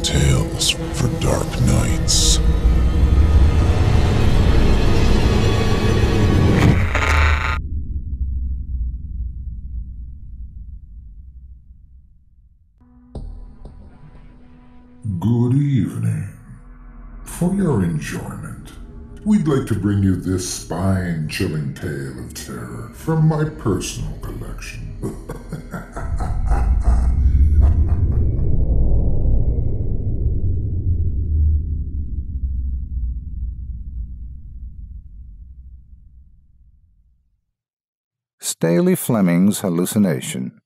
chilling tales for dark nights. Good evening. For your enjoyment, we'd like to bring you this spine-chilling tale of terror from my personal collection. Staley Fleming's Hallucination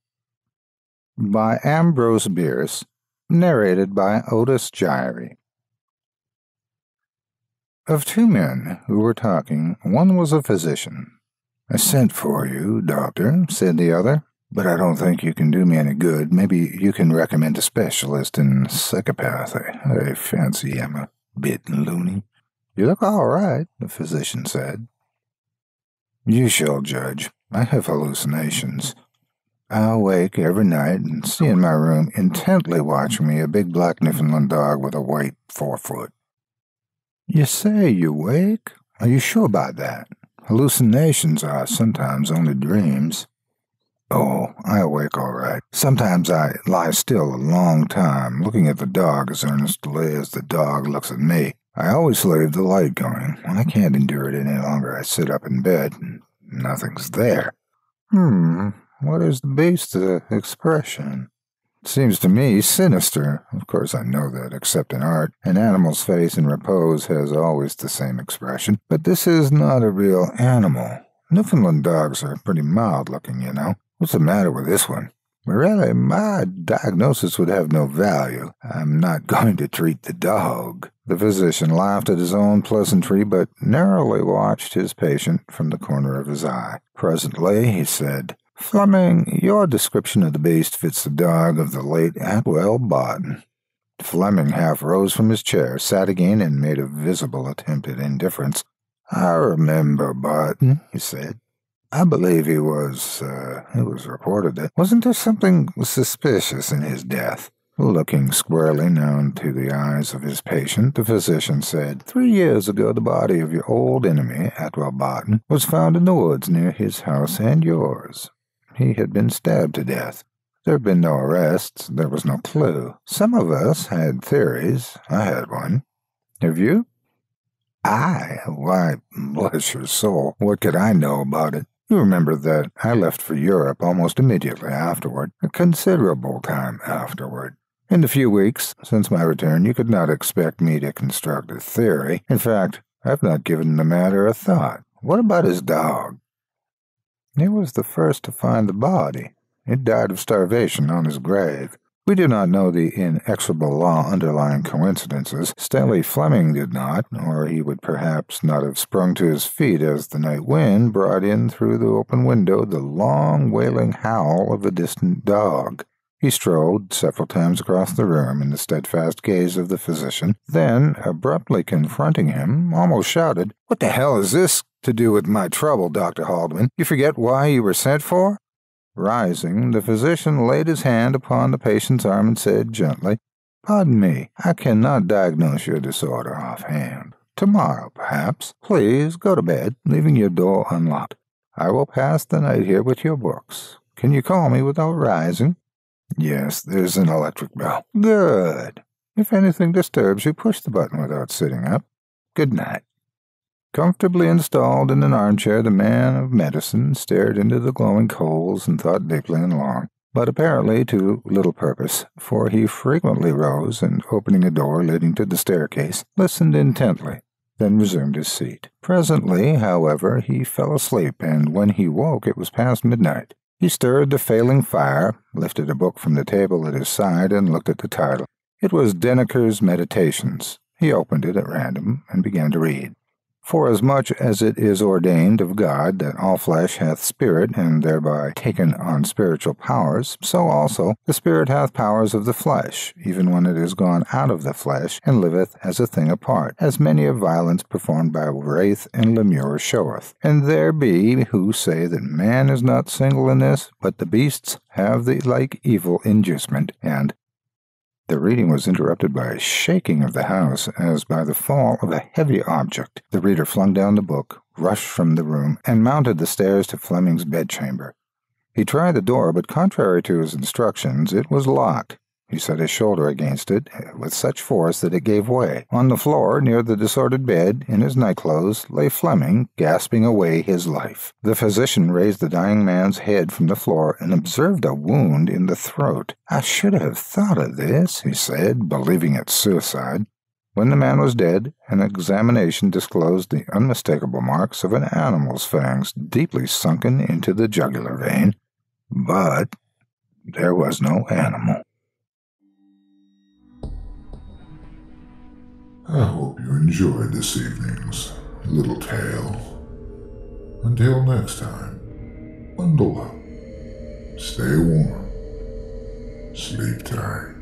by Ambrose Bierce, narrated by Otis Gyrie. Of two men who were talking, one was a physician. "I sent for you, doctor," said the other, "but I don't think you can do me any good. Maybe you can recommend a specialist in psychopathy. I fancy I'm a bit loony." "You look all right," the physician said. "You shall judge. I have hallucinations. I awake every night and see in my room, intently watching me, a big black Newfoundland dog with a white forefoot." "You say you wake? Are you sure about that? Hallucinations are sometimes only dreams." "Oh, I awake all right. Sometimes I lie still a long time, looking at the dog as earnestly as the dog looks at me. I always leave the light going. When I can't endure it any longer, I sit up in bed and nothing's there." What is the beast's expression?" "Seems to me sinister. Of course I know that, except in art, an animal's face in repose has always the same expression. But this is not a real animal. Newfoundland dogs are pretty mild-looking, you know. What's the matter with this one?" "Really, my diagnosis would have no value. I'm not going to treat the dog." The physician laughed at his own pleasantry, but narrowly watched his patient from the corner of his eye. Presently he said, "Fleming, your description of the beast fits the dog of the late Atwell Barton." Fleming half rose from his chair, sat again, and made a visible attempt at indifference. "I remember Barton," he said. "I believe it was reported that wasn't there something suspicious in his death?" Looking squarely now into the eyes of his patient, the physician said, 3 years ago the body of your old enemy, Atwell Barton, was found in the woods near his house and yours. He had been stabbed to death. There had been no arrests. There was no clue. Some of us had theories. I had one. Have you?" "I? Why, bless your soul, what could I know about it? You remember that I left for Europe almost immediately afterward, a considerable time afterward. In the few weeks since my return, you could not expect me to construct a theory. In fact, I've not given the matter a thought. What about his dog?" "He was the first to find the body. It died of starvation on his grave. We do not know the inexorable law underlying coincidences. Staley Fleming did not, or he would perhaps not have sprung to his feet as the night wind brought in through the open window the long wailing howl of a distant dog. He strode several times across the room in the steadfast gaze of the physician, then, abruptly confronting him, almost shouted, "What the hell is this to do with my trouble, Dr. Haldeman? You forget why you were sent for?" Rising, the physician laid his hand upon the patient's arm and said gently, "Pardon me, I cannot diagnose your disorder offhand. Tomorrow, perhaps. Please go to bed, leaving your door unlocked. I will pass the night here with your books. Can you call me without rising?" "Yes, there's an electric bell." "Good. If anything disturbs you, push the button without sitting up. Good night." Comfortably installed in an armchair, the man of medicine stared into the glowing coals and thought deeply and long, but apparently to little purpose, for he frequently rose and, opening a door leading to the staircase, listened intently, then resumed his seat. Presently, however, he fell asleep, and when he woke it was past midnight. He stirred the failing fire, lifted a book from the table at his side, and looked at the title. It was Denneker's Meditations. He opened it at random and began to read. "Forasmuch as it is ordained of God that all flesh hath spirit, and thereby taken on spiritual powers, so also the spirit hath powers of the flesh, even when it is gone out of the flesh, and liveth as a thing apart, as many of violence performed by wraith and lemure showeth. And there be who say that man is not single in this, but the beasts have the like evil inducement, and The reading was interrupted by a shaking of the house as by the fall of a heavy object. The reader flung down the book, rushed from the room, and mounted the stairs to Fleming's bedchamber. He tried the door, but contrary to his instructions, it was locked. He set his shoulder against it with such force that it gave way. On the floor, near the disordered bed, in his nightclothes, lay Fleming, gasping away his life. The physician raised the dying man's head from the floor and observed a wound in the throat. "I should have thought of this," he said, believing it suicide. When the man was dead, an examination disclosed the unmistakable marks of an animal's fangs deeply sunken into the jugular vein. But there was no animal. I hope you enjoyed this evening's little tale. Until next time, bundle up, stay warm, sleep tight.